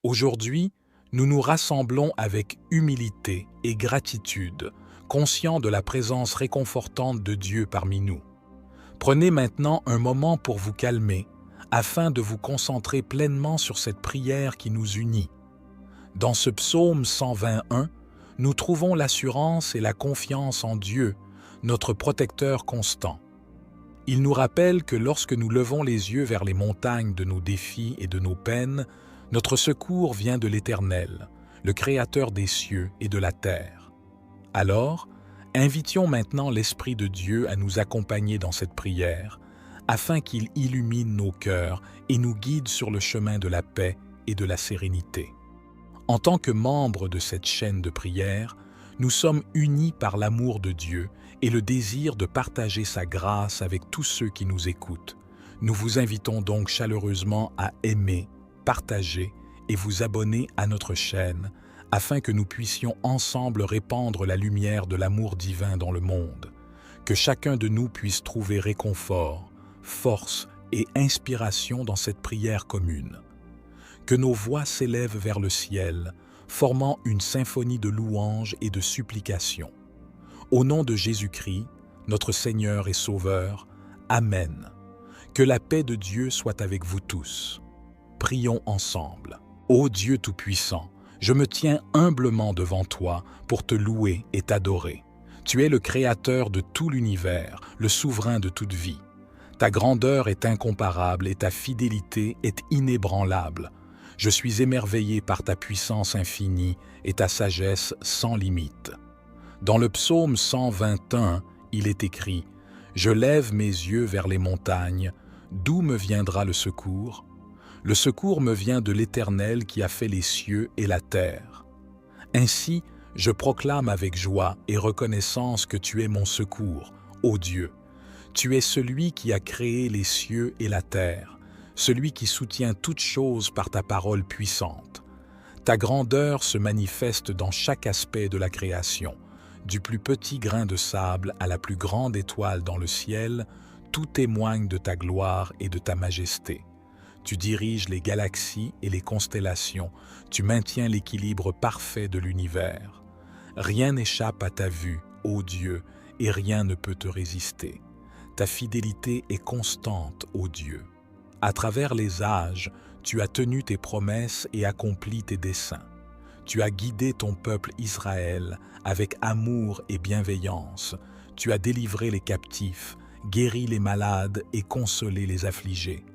Aujourd'hui, nous nous rassemblons avec humilité et gratitude, conscients de la présence réconfortante de Dieu parmi nous. Prenez maintenant un moment pour vous calmer, afin de vous concentrer pleinement sur cette prière qui nous unit. Dans ce psaume 121, nous trouvons l'assurance et la confiance en Dieu, notre protecteur constant. Il nous rappelle que lorsque nous levons les yeux vers les montagnes de nos défis et de nos peines, notre secours vient de l'Éternel, le Créateur des cieux et de la terre. Alors, invitions maintenant l'Esprit de Dieu à nous accompagner dans cette prière, afin qu'il illumine nos cœurs et nous guide sur le chemin de la paix et de la sérénité. En tant que membres de cette chaîne de prière, nous sommes unis par l'amour de Dieu et le désir de partager sa grâce avec tous ceux qui nous écoutent. Nous vous invitons donc chaleureusement à aimer, partager et vous abonner à notre chaîne, afin que nous puissions ensemble répandre la lumière de l'amour divin dans le monde, que chacun de nous puisse trouver réconfort, force et inspiration dans cette prière commune. Que nos voix s'élèvent vers le ciel, formant une symphonie de louanges et de supplications. Au nom de Jésus-Christ, notre Seigneur et Sauveur, Amen. Que la paix de Dieu soit avec vous tous. Prions ensemble. Ô Dieu Tout-Puissant, je me tiens humblement devant toi pour te louer et t'adorer. Tu es le Créateur de tout l'univers, le souverain de toute vie. Ta grandeur est incomparable et ta fidélité est inébranlable. Je suis émerveillé par ta puissance infinie et ta sagesse sans limite. Dans le psaume 121, il est écrit « Je lève mes yeux vers les montagnes, d'où me viendra le secours ? Le secours me vient de l'Éternel qui a fait les cieux et la terre. Ainsi, je proclame avec joie et reconnaissance que tu es mon secours, ô Dieu. Tu es celui qui a créé les cieux et la terre, celui qui soutient toutes choses par ta parole puissante. Ta grandeur se manifeste dans chaque aspect de la création, du plus petit grain de sable à la plus grande étoile dans le ciel, tout témoigne de ta gloire et de ta majesté. Tu diriges les galaxies et les constellations, tu maintiens l'équilibre parfait de l'univers. Rien n'échappe à ta vue, ô Dieu, et rien ne peut te résister. Ta fidélité est constante, ô Dieu. À travers les âges, tu as tenu tes promesses et accompli tes desseins. Tu as guidé ton peuple Israël avec amour et bienveillance. Tu as délivré les captifs, guéri les malades et consolé les affligés.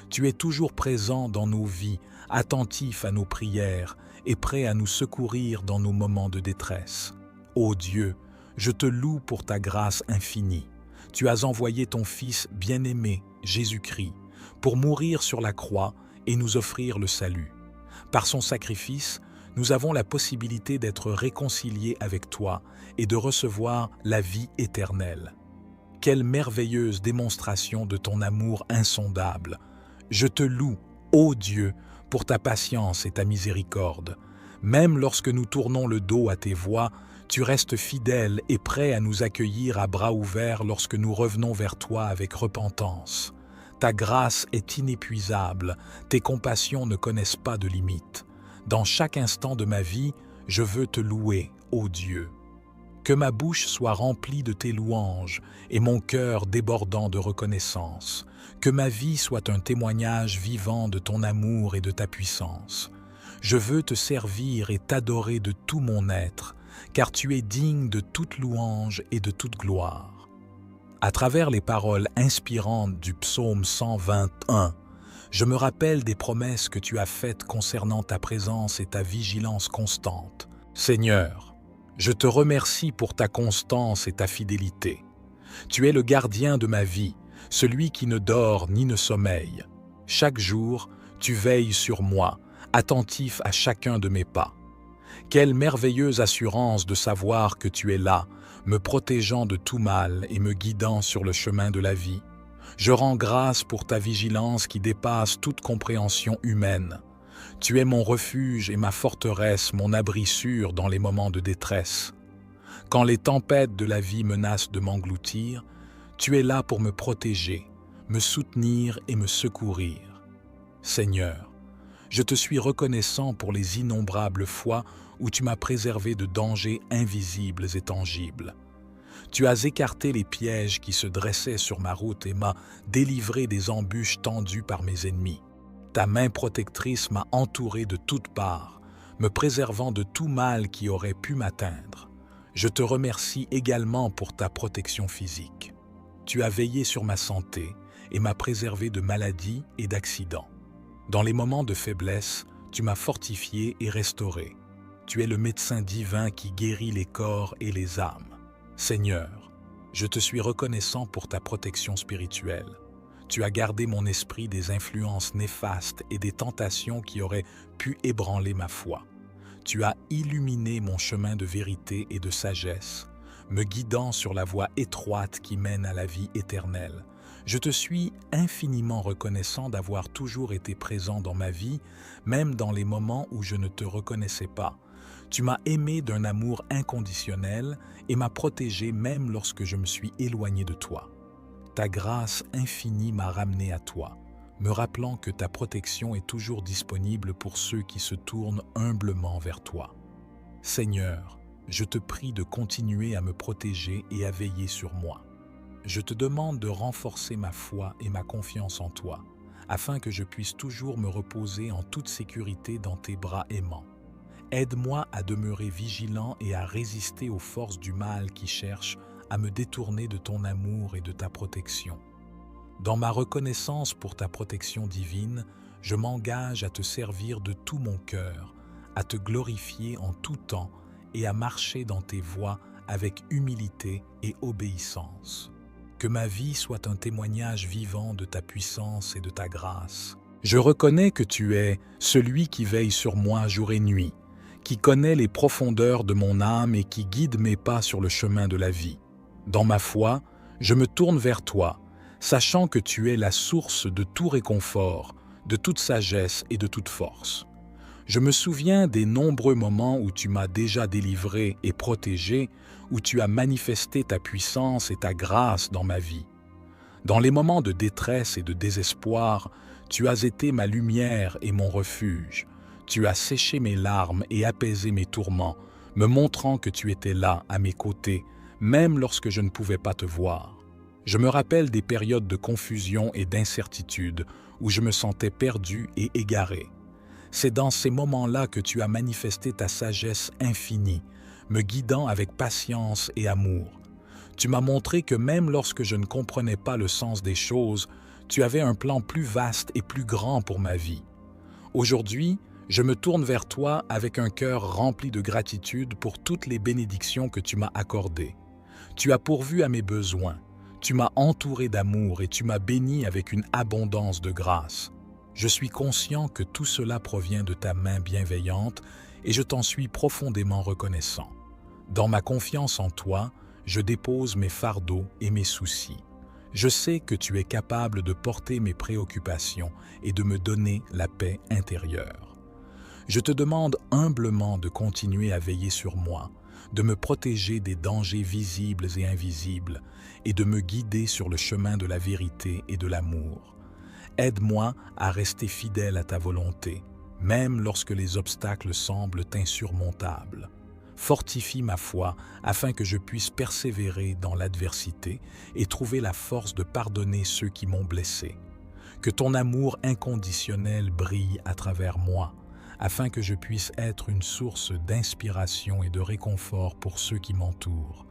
Tu es toujours présent dans nos vies, attentif à nos prières et prêt à nous secourir dans nos moments de détresse. Ô Dieu, je te loue pour ta grâce infinie. Tu as envoyé ton Fils bien-aimé, Jésus-Christ, pour mourir sur la croix et nous offrir le salut. Par son sacrifice, nous avons la possibilité d'être réconciliés avec toi et de recevoir la vie éternelle. Quelle merveilleuse démonstration de ton amour insondable! Je te loue, ô Dieu, pour ta patience et ta miséricorde. Même lorsque nous tournons le dos à tes voies, tu restes fidèle et prêt à nous accueillir à bras ouverts lorsque nous revenons vers toi avec repentance. Ta grâce est inépuisable, tes compassions ne connaissent pas de limite. Dans chaque instant de ma vie, je veux te louer, ô Dieu. Que ma bouche soit remplie de tes louanges et mon cœur débordant de reconnaissance. Que ma vie soit un témoignage vivant de ton amour et de ta puissance. Je veux te servir et t'adorer de tout mon être, car tu es digne de toute louange et de toute gloire. À travers les paroles inspirantes du psaume 121, je me rappelle des promesses que tu as faites concernant ta présence et ta vigilance constante. Seigneur, je te remercie pour ta constance et ta fidélité. Tu es le gardien de ma vie, celui qui ne dort ni ne sommeille. Chaque jour, tu veilles sur moi, attentif à chacun de mes pas. Quelle merveilleuse assurance de savoir que tu es là, me protégeant de tout mal et me guidant sur le chemin de la vie. Je rends grâce pour ta vigilance qui dépasse toute compréhension humaine. Tu es mon refuge et ma forteresse, mon abri sûr dans les moments de détresse. Quand les tempêtes de la vie menacent de m'engloutir, tu es là pour me protéger, me soutenir et me secourir. Seigneur, Je te suis reconnaissant pour les innombrables fois où tu m'as préservé de dangers invisibles et tangibles. Tu as écarté les pièges qui se dressaient sur ma route et m'as délivré des embûches tendues par mes ennemis. Ta main protectrice m'a entouré de toutes parts, me préservant de tout mal qui aurait pu m'atteindre. Je te remercie également pour ta protection physique. Tu as veillé sur ma santé et m'as préservé de maladies et d'accidents. Dans les moments de faiblesse, tu m'as fortifié et restauré. Tu es le médecin divin qui guérit les corps et les âmes. Seigneur, je te suis reconnaissant pour ta protection spirituelle. Tu as gardé mon esprit des influences néfastes et des tentations qui auraient pu ébranler ma foi. Tu as illuminé mon chemin de vérité et de sagesse, me guidant sur la voie étroite qui mène à la vie éternelle. Je te suis infiniment reconnaissant d'avoir toujours été présent dans ma vie, même dans les moments où je ne te reconnaissais pas. Tu m'as aimé d'un amour inconditionnel et m'as protégé même lorsque je me suis éloigné de toi. Ta grâce infinie m'a ramené à toi, me rappelant que ta protection est toujours disponible pour ceux qui se tournent humblement vers toi. Seigneur, je te prie de continuer à me protéger et à veiller sur moi. Je te demande de renforcer ma foi et ma confiance en toi, afin que je puisse toujours me reposer en toute sécurité dans tes bras aimants. Aide-moi à demeurer vigilant et à résister aux forces du mal qui cherchent à me détourner de ton amour et de ta protection. Dans ma reconnaissance pour ta protection divine, je m'engage à te servir de tout mon cœur, à te glorifier en tout temps et à marcher dans tes voies avec humilité et obéissance. Que ma vie soit un témoignage vivant de ta puissance et de ta grâce. Je reconnais que tu es celui qui veille sur moi jour et nuit, qui connaît les profondeurs de mon âme et qui guide mes pas sur le chemin de la vie. Dans ma foi, je me tourne vers toi, sachant que tu es la source de tout réconfort, de toute sagesse et de toute force. Je me souviens des nombreux moments où tu m'as déjà délivré et protégé, où tu as manifesté ta puissance et ta grâce dans ma vie. Dans les moments de détresse et de désespoir, tu as été ma lumière et mon refuge. Tu as séché mes larmes et apaisé mes tourments, me montrant que tu étais là, à mes côtés, même lorsque je ne pouvais pas te voir. Je me rappelle des périodes de confusion et d'incertitude où je me sentais perdu et égaré. C'est dans ces moments-là que tu as manifesté ta sagesse infinie, me guidant avec patience et amour. Tu m'as montré que même lorsque je ne comprenais pas le sens des choses, tu avais un plan plus vaste et plus grand pour ma vie. Aujourd'hui, je me tourne vers toi avec un cœur rempli de gratitude pour toutes les bénédictions que tu m'as accordées. Tu as pourvu à mes besoins, tu m'as entouré d'amour et tu m'as béni avec une abondance de grâce. Je suis conscient que tout cela provient de ta main bienveillante et je t'en suis profondément reconnaissant. Dans ma confiance en toi, je dépose mes fardeaux et mes soucis. Je sais que tu es capable de porter mes préoccupations et de me donner la paix intérieure. Je te demande humblement de continuer à veiller sur moi, de me protéger des dangers visibles et invisibles et de me guider sur le chemin de la vérité et de l'amour. Aide-moi à rester fidèle à ta volonté, même lorsque les obstacles semblent insurmontables. Fortifie ma foi afin que je puisse persévérer dans l'adversité et trouver la force de pardonner ceux qui m'ont blessé. Que ton amour inconditionnel brille à travers moi, afin que je puisse être une source d'inspiration et de réconfort pour ceux qui m'entourent.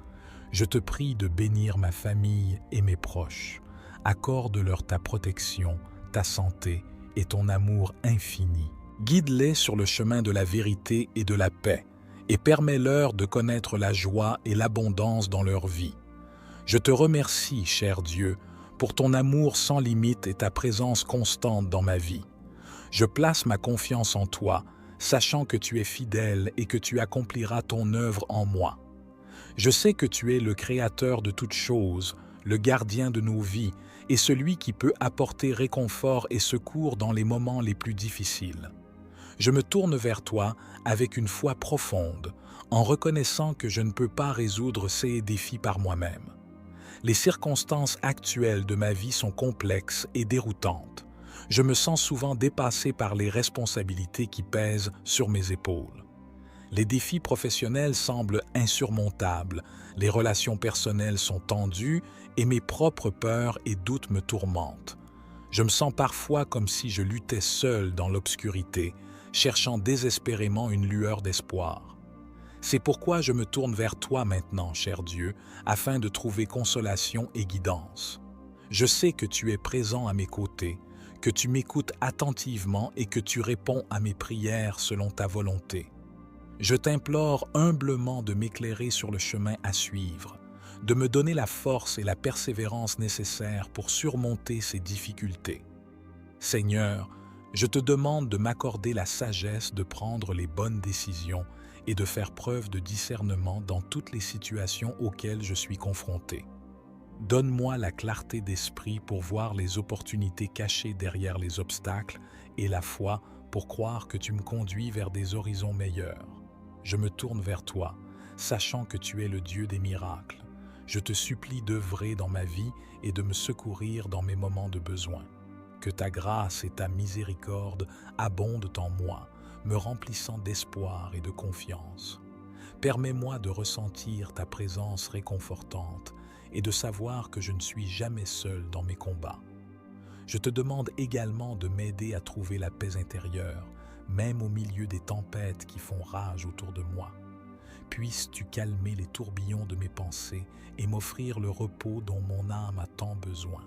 Je te prie de bénir ma famille et mes proches. Accorde-leur ta protection, ta santé et ton amour infini. Guide-les sur le chemin de la vérité et de la paix, et permets-leur de connaître la joie et l'abondance dans leur vie. Je te remercie, cher Dieu, pour ton amour sans limite et ta présence constante dans ma vie. Je place ma confiance en toi, sachant que tu es fidèle et que tu accompliras ton œuvre en moi. Je sais que tu es le Créateur de toutes choses, le gardien de nos vies et celui qui peut apporter réconfort et secours dans les moments les plus difficiles. Je me tourne vers toi avec une foi profonde, en reconnaissant que je ne peux pas résoudre ces défis par moi-même. Les circonstances actuelles de ma vie sont complexes et déroutantes. Je me sens souvent dépassé par les responsabilités qui pèsent sur mes épaules. Les défis professionnels semblent insurmontables, les relations personnelles sont tendues et mes propres peurs et doutes me tourmentent. Je me sens parfois comme si je luttais seul dans l'obscurité, cherchant désespérément une lueur d'espoir. C'est pourquoi je me tourne vers toi maintenant, cher Dieu, afin de trouver consolation et guidance. Je sais que tu es présent à mes côtés, que tu m'écoutes attentivement et que tu réponds à mes prières selon ta volonté. Je t'implore humblement de m'éclairer sur le chemin à suivre, de me donner la force et la persévérance nécessaires pour surmonter ces difficultés. Seigneur, je te demande de m'accorder la sagesse de prendre les bonnes décisions et de faire preuve de discernement dans toutes les situations auxquelles je suis confronté. Donne-moi la clarté d'esprit pour voir les opportunités cachées derrière les obstacles et la foi pour croire que tu me conduis vers des horizons meilleurs. Je me tourne vers toi, sachant que tu es le Dieu des miracles. Je te supplie d'œuvrer dans ma vie et de me secourir dans mes moments de besoin. Que ta grâce et ta miséricorde abondent en moi, me remplissant d'espoir et de confiance. Permets-moi de ressentir ta présence réconfortante et de savoir que je ne suis jamais seul dans mes combats. Je te demande également de m'aider à trouver la paix intérieure, même au milieu des tempêtes qui font rage autour de moi. Puisses-tu calmer les tourbillons de mes pensées et m'offrir le repos dont mon âme a tant besoin.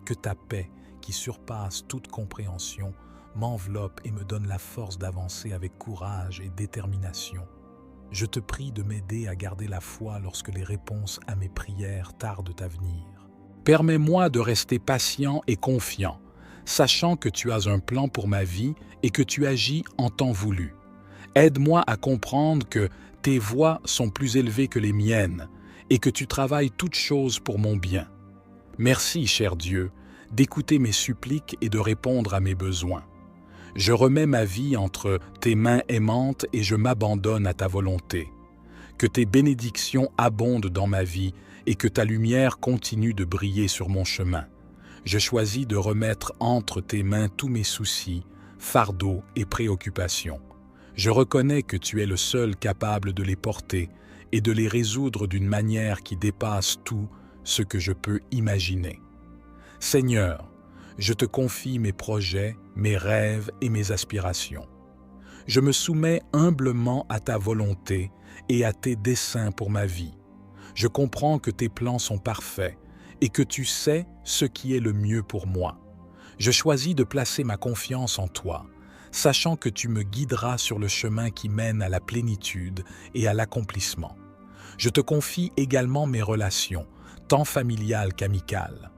Que ta paix, qui surpasse toute compréhension, m'enveloppe et me donne la force d'avancer avec courage et détermination. Je te prie de m'aider à garder la foi lorsque les réponses à mes prières tardent à venir. Permets-moi de rester patient et confiant, sachant que tu as un plan pour ma vie et que tu agis en temps voulu. Aide-moi à comprendre que tes voies sont plus élevées que les miennes et que tu travailles toutes choses pour mon bien. Merci, cher Dieu, d'écouter mes suppliques et de répondre à mes besoins. Je remets ma vie entre tes mains aimantes et je m'abandonne à ta volonté. Que tes bénédictions abondent dans ma vie et que ta lumière continue de briller sur mon chemin. Je choisis de remettre entre tes mains tous mes soucis, fardeaux et préoccupations. Je reconnais que tu es le seul capable de les porter et de les résoudre d'une manière qui dépasse tout ce que je peux imaginer. Seigneur, je te confie mes projets, mes rêves et mes aspirations. Je me soumets humblement à ta volonté et à tes desseins pour ma vie. Je comprends que tes plans sont parfaits et que tu sais ce qui est le mieux pour moi. Je choisis de placer ma confiance en toi, sachant que tu me guideras sur le chemin qui mène à la plénitude et à l'accomplissement. Je te confie également mes relations, tant familiales qu'amicales.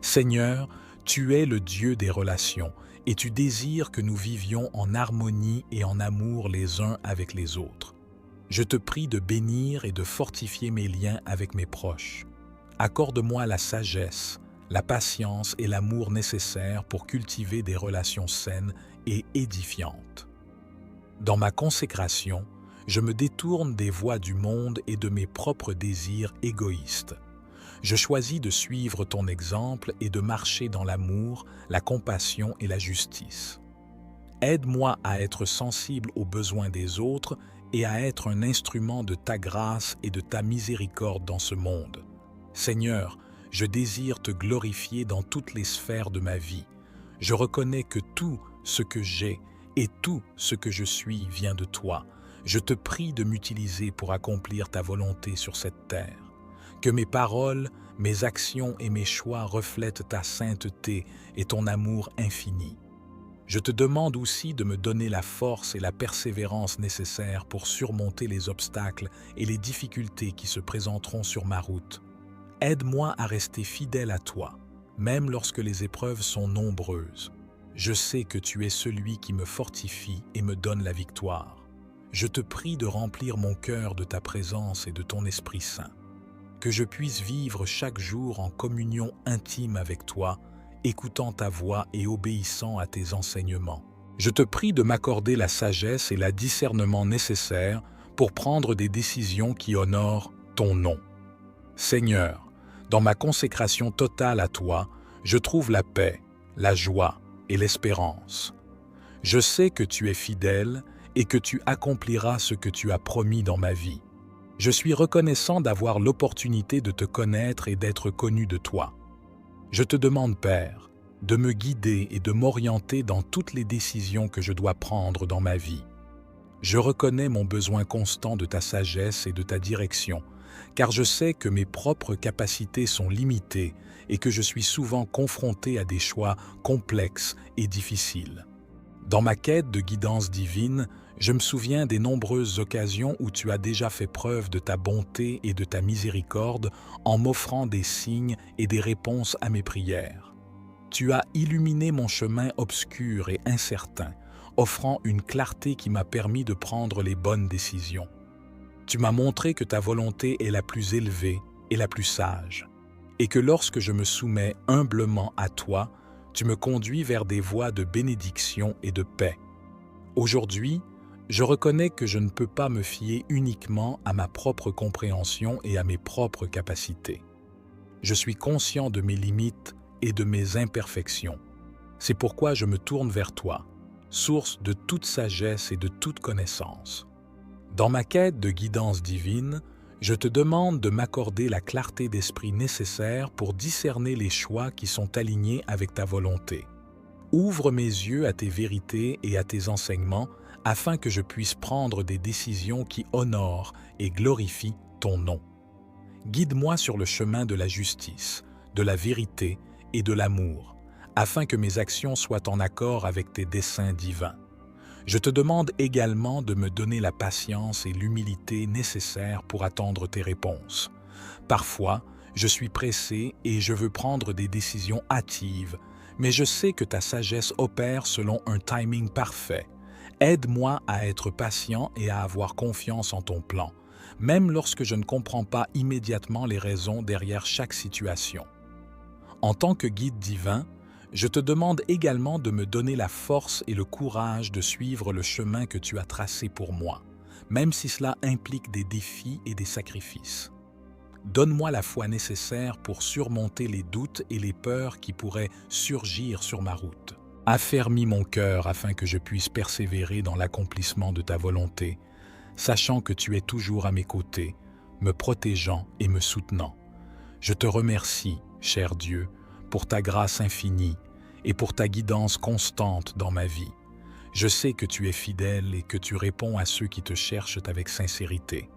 Seigneur, tu es le Dieu des relations et tu désires que nous vivions en harmonie et en amour les uns avec les autres. Je te prie de bénir et de fortifier mes liens avec mes proches. Accorde-moi la sagesse, la patience et l'amour nécessaires pour cultiver des relations saines et édifiantes. Dans ma consécration, je me détourne des voies du monde et de mes propres désirs égoïstes. Je choisis de suivre ton exemple et de marcher dans l'amour, la compassion et la justice. Aide-moi à être sensible aux besoins des autres et à être un instrument de ta grâce et de ta miséricorde dans ce monde. Seigneur, je désire te glorifier dans toutes les sphères de ma vie. Je reconnais que tout ce que j'ai et tout ce que je suis vient de toi. Je te prie de m'utiliser pour accomplir ta volonté sur cette terre. Que mes paroles, mes actions et mes choix reflètent ta sainteté et ton amour infini. Je te demande aussi de me donner la force et la persévérance nécessaires pour surmonter les obstacles et les difficultés qui se présenteront sur ma route. Aide-moi à rester fidèle à toi, même lorsque les épreuves sont nombreuses. Je sais que tu es celui qui me fortifie et me donne la victoire. Je te prie de remplir mon cœur de ta présence et de ton Esprit Saint. Que je puisse vivre chaque jour en communion intime avec toi, écoutant ta voix et obéissant à tes enseignements. Je te prie de m'accorder la sagesse et le discernement nécessaires pour prendre des décisions qui honorent ton nom. Seigneur, dans ma consécration totale à toi, je trouve la paix, la joie et l'espérance. Je sais que tu es fidèle et que tu accompliras ce que tu as promis dans ma vie. Je suis reconnaissant d'avoir l'opportunité de te connaître et d'être connu de toi. Je te demande, Père, de me guider et de m'orienter dans toutes les décisions que je dois prendre dans ma vie. Je reconnais mon besoin constant de ta sagesse et de ta direction, car je sais que mes propres capacités sont limitées et que je suis souvent confronté à des choix complexes et difficiles. Dans ma quête de guidance divine, je me souviens des nombreuses occasions où tu as déjà fait preuve de ta bonté et de ta miséricorde en m'offrant des signes et des réponses à mes prières. Tu as illuminé mon chemin obscur et incertain, offrant une clarté qui m'a permis de prendre les bonnes décisions. Tu m'as montré que ta volonté est la plus élevée et la plus sage, et que lorsque je me soumets humblement à toi, tu me conduis vers des voies de bénédiction et de paix. Aujourd'hui, je reconnais que je ne peux pas me fier uniquement à ma propre compréhension et à mes propres capacités. Je suis conscient de mes limites et de mes imperfections. C'est pourquoi je me tourne vers toi, source de toute sagesse et de toute connaissance. Dans ma quête de guidance divine, je te demande de m'accorder la clarté d'esprit nécessaire pour discerner les choix qui sont alignés avec ta volonté. Ouvre mes yeux à tes vérités et à tes enseignements afin que je puisse prendre des décisions qui honorent et glorifient ton nom. Guide-moi sur le chemin de la justice, de la vérité et de l'amour, afin que mes actions soient en accord avec tes desseins divins. Je te demande également de me donner la patience et l'humilité nécessaires pour attendre tes réponses. Parfois, je suis pressé et je veux prendre des décisions hâtives, mais je sais que ta sagesse opère selon un timing parfait. Aide-moi à être patient et à avoir confiance en ton plan, même lorsque je ne comprends pas immédiatement les raisons derrière chaque situation. En tant que guide divin, je te demande également de me donner la force et le courage de suivre le chemin que tu as tracé pour moi, même si cela implique des défis et des sacrifices. Donne-moi la foi nécessaire pour surmonter les doutes et les peurs qui pourraient surgir sur ma route. Affermis mon cœur afin que je puisse persévérer dans l'accomplissement de ta volonté, sachant que tu es toujours à mes côtés, me protégeant et me soutenant. Je te remercie, cher Dieu, pour ta grâce infinie et pour ta guidance constante dans ma vie. Je sais que tu es fidèle et que tu réponds à ceux qui te cherchent avec sincérité.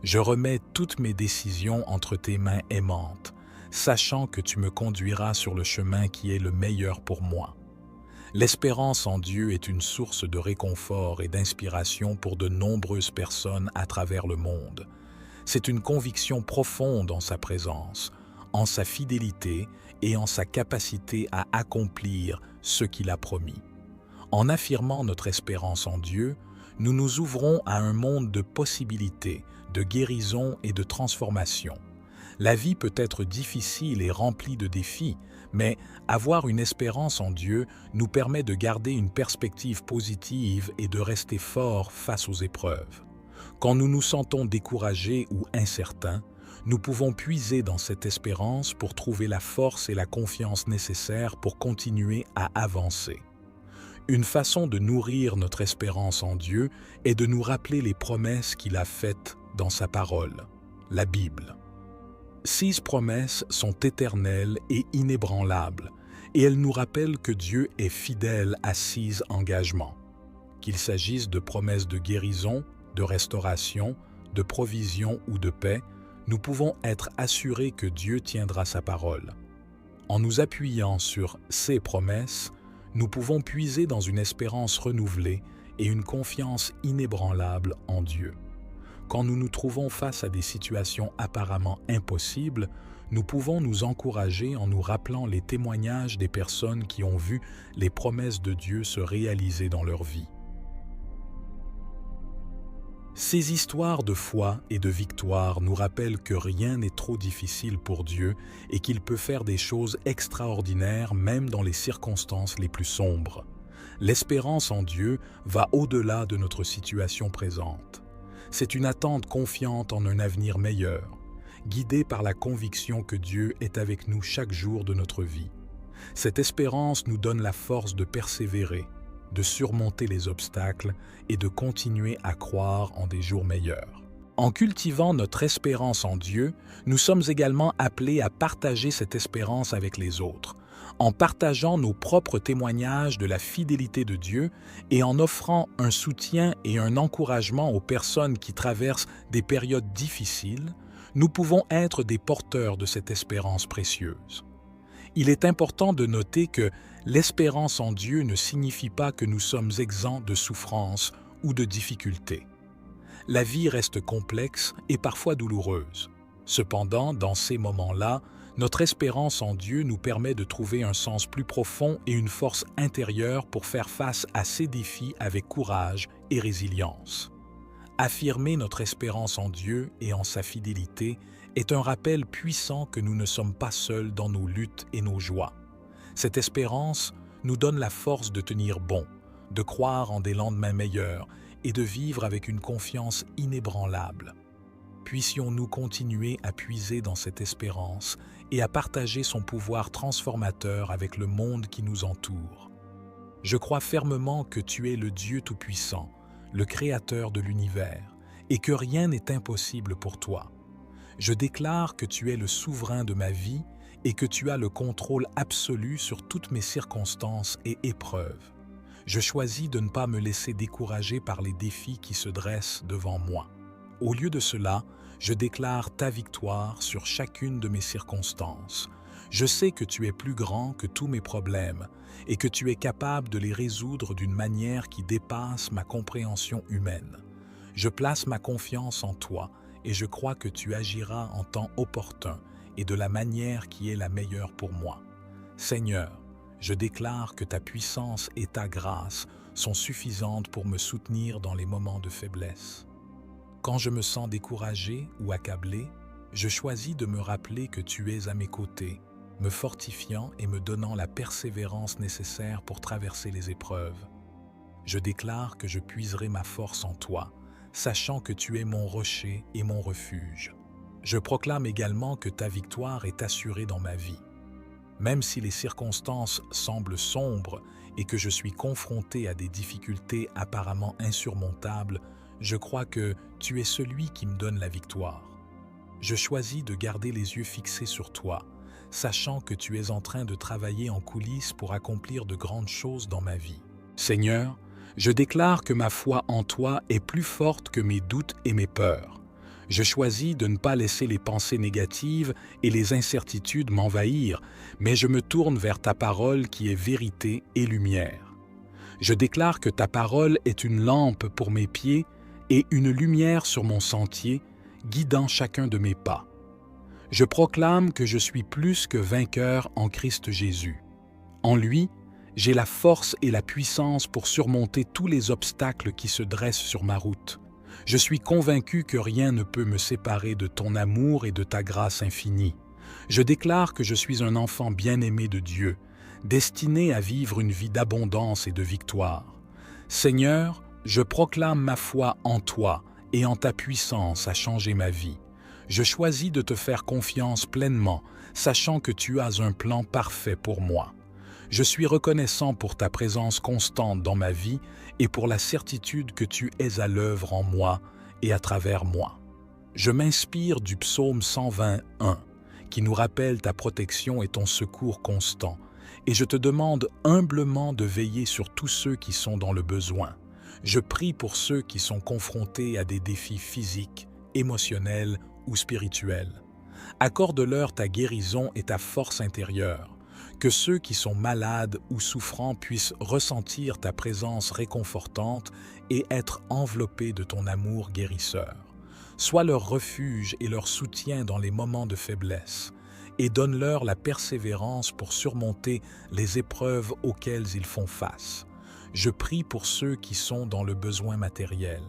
Je remets toutes mes décisions entre tes mains aimantes, sachant que tu me conduiras sur le chemin qui est le meilleur pour moi. L'espérance en Dieu est une source de réconfort et d'inspiration pour de nombreuses personnes à travers le monde. C'est une conviction profonde en sa présence, en sa fidélité et en sa capacité à accomplir ce qu'il a promis. En affirmant notre espérance en Dieu, nous nous ouvrons à un monde de possibilités, de guérison et de transformation. La vie peut être difficile et remplie de défis, mais avoir une espérance en Dieu nous permet de garder une perspective positive et de rester forts face aux épreuves. Quand nous nous sentons découragés ou incertains, nous pouvons puiser dans cette espérance pour trouver la force et la confiance nécessaires pour continuer à avancer. Une façon de nourrir notre espérance en Dieu est de nous rappeler les promesses qu'il a faites dans sa parole, la Bible. 6 promesses sont éternelles et inébranlables, et elles nous rappellent que Dieu est fidèle à 6 engagements. Qu'il s'agisse de promesses de guérison, de restauration, de provision ou de paix, nous pouvons être assurés que Dieu tiendra sa parole. En nous appuyant sur ces promesses, nous pouvons puiser dans une espérance renouvelée et une confiance inébranlable en Dieu. Quand nous nous trouvons face à des situations apparemment impossibles, nous pouvons nous encourager en nous rappelant les témoignages des personnes qui ont vu les promesses de Dieu se réaliser dans leur vie. Ces histoires de foi et de victoire nous rappellent que rien n'est trop difficile pour Dieu et qu'il peut faire des choses extraordinaires même dans les circonstances les plus sombres. L'espérance en Dieu va au-delà de notre situation présente. C'est une attente confiante en un avenir meilleur, guidée par la conviction que Dieu est avec nous chaque jour de notre vie. Cette espérance nous donne la force de persévérer, de surmonter les obstacles et de continuer à croire en des jours meilleurs. En cultivant notre espérance en Dieu, nous sommes également appelés à partager cette espérance avec les autres, en partageant nos propres témoignages de la fidélité de Dieu et en offrant un soutien et un encouragement aux personnes qui traversent des périodes difficiles. Nous pouvons être des porteurs de cette espérance précieuse. Il est important de noter que l'espérance en Dieu ne signifie pas que nous sommes exempts de souffrances ou de difficultés. La vie reste complexe et parfois douloureuse. Cependant, dans ces moments-là, notre espérance en Dieu nous permet de trouver un sens plus profond et une force intérieure pour faire face à ces défis avec courage et résilience. Affirmer notre espérance en Dieu et en sa fidélité est un rappel puissant que nous ne sommes pas seuls dans nos luttes et nos joies. Cette espérance nous donne la force de tenir bon, de croire en des lendemains meilleurs et de vivre avec une confiance inébranlable. Puissions-nous continuer à puiser dans cette espérance et à partager son pouvoir transformateur avec le monde qui nous entoure. Je crois fermement que tu es le Dieu Tout-Puissant, le Créateur de l'univers, et que rien n'est impossible pour toi. Je déclare que tu es le souverain de ma vie et que tu as le contrôle absolu sur toutes mes circonstances et épreuves. Je choisis de ne pas me laisser décourager par les défis qui se dressent devant moi. Au lieu de cela, je déclare ta victoire sur chacune de mes circonstances. Je sais que tu es plus grand que tous mes problèmes et que tu es capable de les résoudre d'une manière qui dépasse ma compréhension humaine. Je place ma confiance en toi et je crois que tu agiras en temps opportun et de la manière qui est la meilleure pour moi. Seigneur, je déclare que ta puissance et ta grâce sont suffisantes pour me soutenir dans les moments de faiblesse. Quand je me sens découragé ou accablé, je choisis de me rappeler que tu es à mes côtés, me fortifiant et me donnant la persévérance nécessaire pour traverser les épreuves. Je déclare que je puiserai ma force en toi, sachant que tu es mon rocher et mon refuge. Je proclame également que ta victoire est assurée dans ma vie. Même si les circonstances semblent sombres et que je suis confronté à des difficultés apparemment insurmontables, je crois que tu es celui qui me donne la victoire. Je choisis de garder les yeux fixés sur toi, sachant que tu es en train de travailler en coulisses pour accomplir de grandes choses dans ma vie. Seigneur, je déclare que ma foi en toi est plus forte que mes doutes et mes peurs. Je choisis de ne pas laisser les pensées négatives et les incertitudes m'envahir, mais je me tourne vers ta parole qui est vérité et lumière. Je déclare que ta parole est une lampe pour mes pieds et une lumière sur mon sentier, guidant chacun de mes pas. Je proclame que je suis plus que vainqueur en Christ Jésus. En lui, j'ai la force et la puissance pour surmonter tous les obstacles qui se dressent sur ma route. Je suis convaincu que rien ne peut me séparer de ton amour et de ta grâce infinie. Je déclare que je suis un enfant bien-aimé de Dieu, destiné à vivre une vie d'abondance et de victoire. Seigneur, je proclame ma foi en toi et en ta puissance à changer ma vie. Je choisis de te faire confiance pleinement, sachant que tu as un plan parfait pour moi. Je suis reconnaissant pour ta présence constante dans ma vie et pour la certitude que tu es à l'œuvre en moi et à travers moi. Je m'inspire du psaume 121, qui nous rappelle ta protection et ton secours constant, et je te demande humblement de veiller sur tous ceux qui sont dans le besoin. Je prie pour ceux qui sont confrontés à des défis physiques, émotionnels ou spirituels. Accorde-leur ta guérison et ta force intérieure. Que ceux qui sont malades ou souffrants puissent ressentir ta présence réconfortante et être enveloppés de ton amour guérisseur. Sois leur refuge et leur soutien dans les moments de faiblesse, et donne-leur la persévérance pour surmonter les épreuves auxquelles ils font face. Je prie pour ceux qui sont dans le besoin matériel,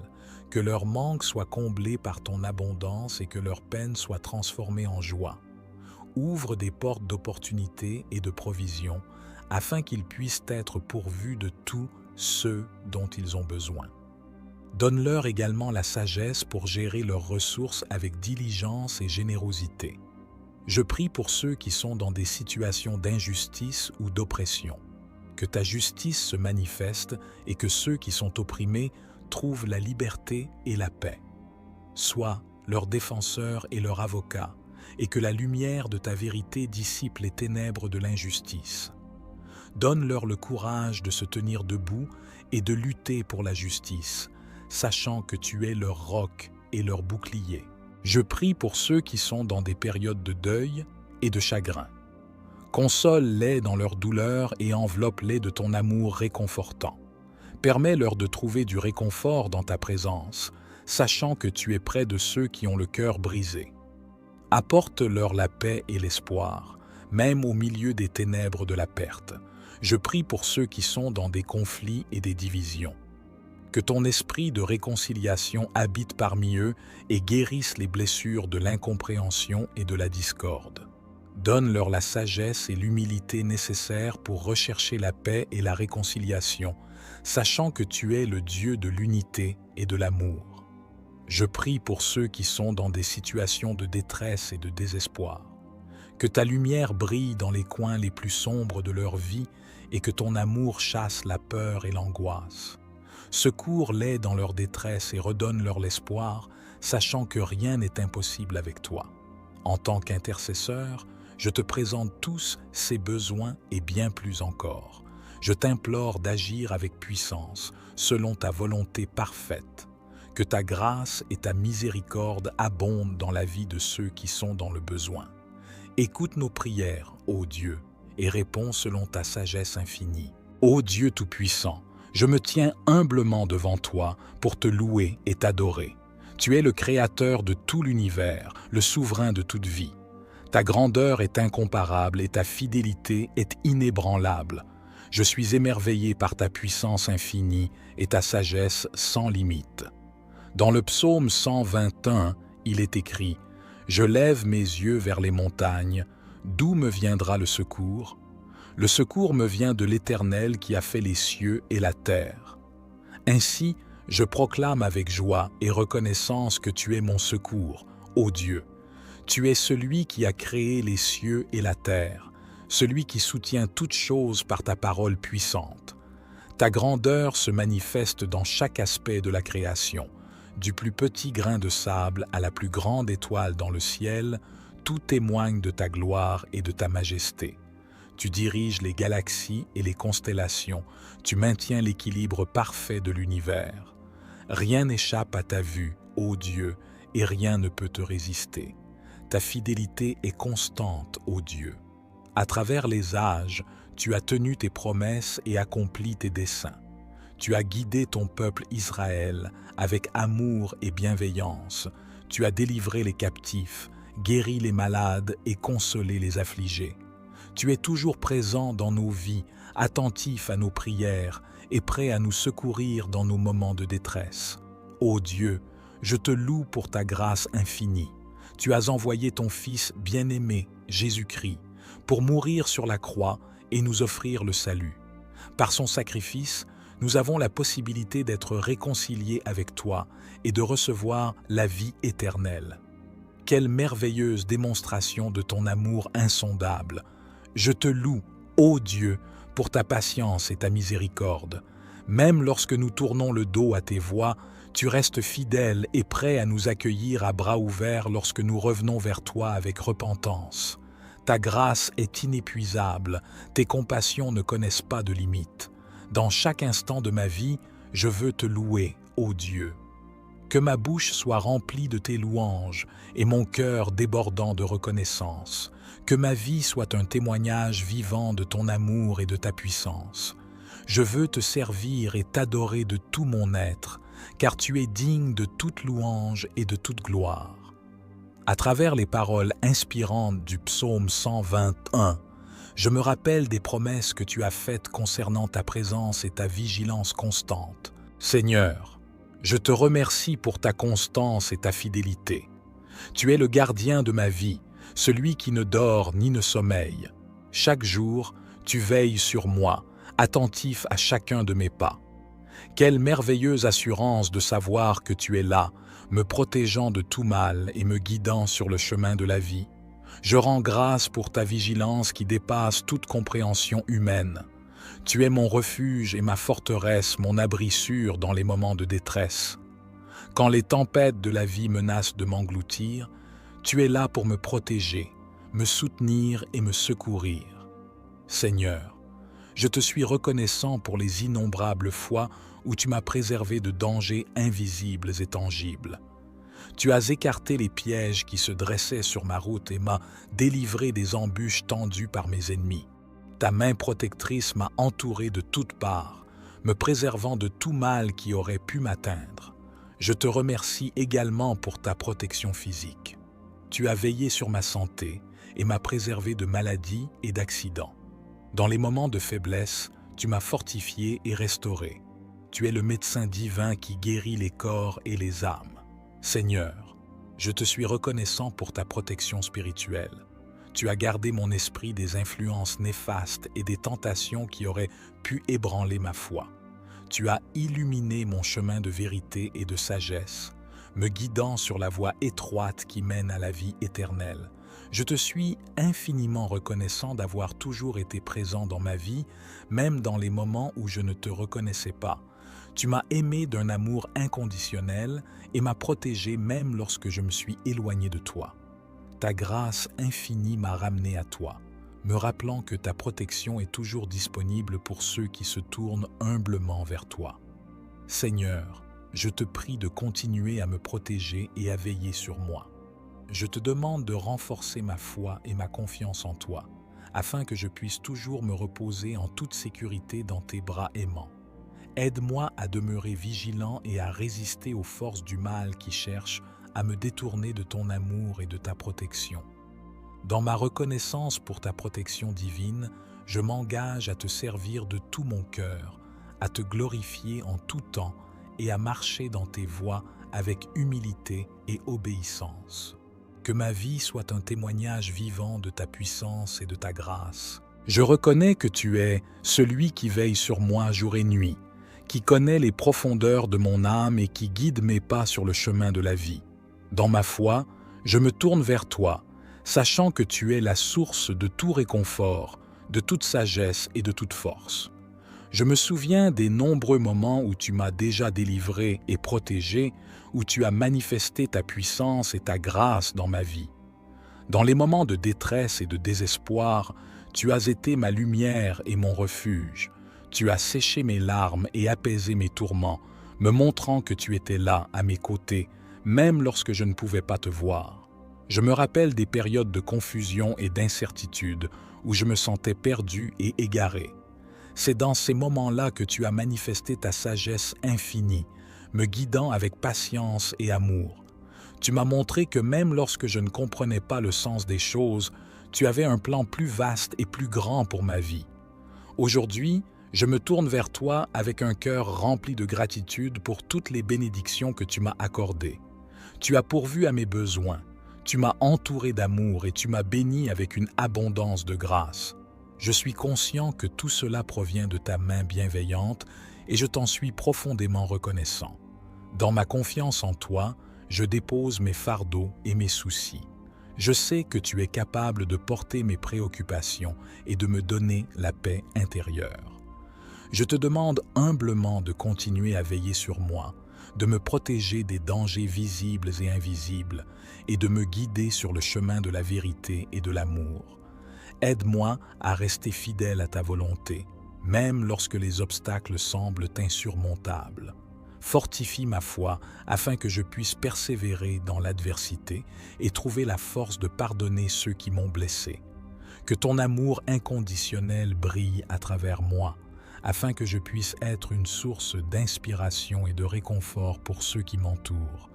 que leur manque soit comblé par ton abondance et que leur peine soit transformée en joie. Ouvre des portes d'opportunité et de provision afin qu'ils puissent être pourvus de tous ceux dont ils ont besoin. Donne-leur également la sagesse pour gérer leurs ressources avec diligence et générosité. Je prie pour ceux qui sont dans des situations d'injustice ou d'oppression. Que ta justice se manifeste et que ceux qui sont opprimés trouvent la liberté et la paix. Sois leur défenseur et leur avocat, et que la lumière de ta vérité dissipe les ténèbres de l'injustice. Donne-leur le courage de se tenir debout et de lutter pour la justice, sachant que tu es leur roc et leur bouclier. Je prie pour ceux qui sont dans des périodes de deuil et de chagrin. Console-les dans leur douleur et enveloppe-les de ton amour réconfortant. Permets-leur de trouver du réconfort dans ta présence, sachant que tu es près de ceux qui ont le cœur brisé. Apporte-leur la paix et l'espoir, même au milieu des ténèbres de la perte. Je prie pour ceux qui sont dans des conflits et des divisions. Que ton esprit de réconciliation habite parmi eux et guérisse les blessures de l'incompréhension et de la discorde. Donne-leur la sagesse et l'humilité nécessaires pour rechercher la paix et la réconciliation, sachant que tu es le Dieu de l'unité et de l'amour. Je prie pour ceux qui sont dans des situations de détresse et de désespoir. Que ta lumière brille dans les coins les plus sombres de leur vie et que ton amour chasse la peur et l'angoisse. Secours-les dans leur détresse et redonne-leur l'espoir, sachant que rien n'est impossible avec toi. En tant qu'intercesseur, je te présente tous ces besoins et bien plus encore. Je t'implore d'agir avec puissance, selon ta volonté parfaite. Que ta grâce et ta miséricorde abondent dans la vie de ceux qui sont dans le besoin. Écoute nos prières, ô Dieu, et réponds selon ta sagesse infinie. Ô Dieu Tout-Puissant, je me tiens humblement devant toi pour te louer et t'adorer. Tu es le Créateur de tout l'univers, le souverain de toute vie. Ta grandeur est incomparable et ta fidélité est inébranlable. Je suis émerveillé par ta puissance infinie et ta sagesse sans limite. Dans le psaume 121, il est écrit « Je lève mes yeux vers les montagnes, d'où me viendra le secours ? Le secours me vient de l'Éternel qui a fait les cieux et la terre. Ainsi, je proclame avec joie et reconnaissance que tu es mon secours, ô Dieu. Tu es celui qui a créé les cieux et la terre, celui qui soutient toutes choses par ta parole puissante. Ta grandeur se manifeste dans chaque aspect de la création. Du plus petit grain de sable à la plus grande étoile dans le ciel, tout témoigne de ta gloire et de ta majesté. Tu diriges les galaxies et les constellations, tu maintiens l'équilibre parfait de l'univers. Rien n'échappe à ta vue, ô Dieu, et rien ne peut te résister. Ta fidélité est constante, ô Dieu. À travers les âges, tu as tenu tes promesses et accompli tes desseins. Tu as guidé ton peuple Israël avec amour et bienveillance. Tu as délivré les captifs, guéri les malades et consolé les affligés. Tu es toujours présent dans nos vies, attentif à nos prières et prêt à nous secourir dans nos moments de détresse. Ô Dieu, je te loue pour ta grâce infinie. Tu as envoyé ton Fils bien-aimé, Jésus-Christ, pour mourir sur la croix et nous offrir le salut. Par son sacrifice, nous avons la possibilité d'être réconciliés avec toi et de recevoir la vie éternelle. Quelle merveilleuse démonstration de ton amour insondable! Je te loue, ô Dieu, pour ta patience et ta miséricorde. Même lorsque nous tournons le dos à tes voies, tu restes fidèle et prêt à nous accueillir à bras ouverts lorsque nous revenons vers toi avec repentance. Ta grâce est inépuisable, tes compassions ne connaissent pas de limite. Dans chaque instant de ma vie, je veux te louer, ô Dieu. Que ma bouche soit remplie de tes louanges et mon cœur débordant de reconnaissance. Que ma vie soit un témoignage vivant de ton amour et de ta puissance. Je veux te servir et t'adorer de tout mon être, car tu es digne de toute louange et de toute gloire. À travers les paroles inspirantes du psaume 121, je me rappelle des promesses que tu as faites concernant ta présence et ta vigilance constante. Seigneur, je te remercie pour ta constance et ta fidélité. Tu es le gardien de ma vie, celui qui ne dort ni ne sommeille. Chaque jour, tu veilles sur moi, attentif à chacun de mes pas. Quelle merveilleuse assurance de savoir que tu es là, me protégeant de tout mal et me guidant sur le chemin de la vie. Je rends grâce pour ta vigilance qui dépasse toute compréhension humaine. Tu es mon refuge et ma forteresse, mon abri sûr dans les moments de détresse. Quand les tempêtes de la vie menacent de m'engloutir, tu es là pour me protéger, me soutenir et me secourir. Seigneur, je te suis reconnaissant pour les innombrables fois où tu m'as préservé de dangers invisibles et tangibles. Tu as écarté les pièges qui se dressaient sur ma route et m'as délivré des embûches tendues par mes ennemis. Ta main protectrice m'a entouré de toutes parts, me préservant de tout mal qui aurait pu m'atteindre. Je te remercie également pour ta protection physique. Tu as veillé sur ma santé et m'as préservé de maladies et d'accidents. Dans les moments de faiblesse, tu m'as fortifié et restauré. Tu es le médecin divin qui guérit les corps et les âmes. Seigneur, je te suis reconnaissant pour ta protection spirituelle. Tu as gardé mon esprit des influences néfastes et des tentations qui auraient pu ébranler ma foi. Tu as illuminé mon chemin de vérité et de sagesse, me guidant sur la voie étroite qui mène à la vie éternelle. Je te suis infiniment reconnaissant d'avoir toujours été présent dans ma vie, même dans les moments où je ne te reconnaissais pas. Tu m'as aimé d'un amour inconditionnel et m'as protégé même lorsque je me suis éloigné de toi. Ta grâce infinie m'a ramené à toi, me rappelant que ta protection est toujours disponible pour ceux qui se tournent humblement vers toi. Seigneur, je te prie de continuer à me protéger et à veiller sur moi. Je te demande de renforcer ma foi et ma confiance en toi, afin que je puisse toujours me reposer en toute sécurité dans tes bras aimants. Aide-moi à demeurer vigilant et à résister aux forces du mal qui cherchent à me détourner de ton amour et de ta protection. Dans ma reconnaissance pour ta protection divine, je m'engage à te servir de tout mon cœur, à te glorifier en tout temps et à marcher dans tes voies avec humilité et obéissance. Que ma vie soit un témoignage vivant de ta puissance et de ta grâce. Je reconnais que tu es celui qui veille sur moi jour et nuit, qui connaît les profondeurs de mon âme et qui guide mes pas sur le chemin de la vie. Dans ma foi, je me tourne vers toi, sachant que tu es la source de tout réconfort, de toute sagesse et de toute force. Je me souviens des nombreux moments où tu m'as déjà délivré et protégé, où tu as manifesté ta puissance et ta grâce dans ma vie. Dans les moments de détresse et de désespoir, tu as été ma lumière et mon refuge. Tu as séché mes larmes et apaisé mes tourments, me montrant que tu étais là, à mes côtés, même lorsque je ne pouvais pas te voir. Je me rappelle des périodes de confusion et d'incertitude où je me sentais perdu et égaré. C'est dans ces moments-là que tu as manifesté ta sagesse infinie, me guidant avec patience et amour. Tu m'as montré que même lorsque je ne comprenais pas le sens des choses, tu avais un plan plus vaste et plus grand pour ma vie. Aujourd'hui, je me tourne vers toi avec un cœur rempli de gratitude pour toutes les bénédictions que tu m'as accordées. Tu as pourvu à mes besoins, tu m'as entouré d'amour et tu m'as béni avec une abondance de grâce. Je suis conscient que tout cela provient de ta main bienveillante et je t'en suis profondément reconnaissant. Dans ma confiance en toi, je dépose mes fardeaux et mes soucis. Je sais que tu es capable de porter mes préoccupations et de me donner la paix intérieure. Je te demande humblement de continuer à veiller sur moi, de me protéger des dangers visibles et invisibles et de me guider sur le chemin de la vérité et de l'amour. Aide-moi à rester fidèle à ta volonté, même lorsque les obstacles semblent insurmontables. Fortifie ma foi afin que je puisse persévérer dans l'adversité et trouver la force de pardonner ceux qui m'ont blessé. Que ton amour inconditionnel brille à travers moi, afin que je puisse être une source d'inspiration et de réconfort pour ceux qui m'entourent.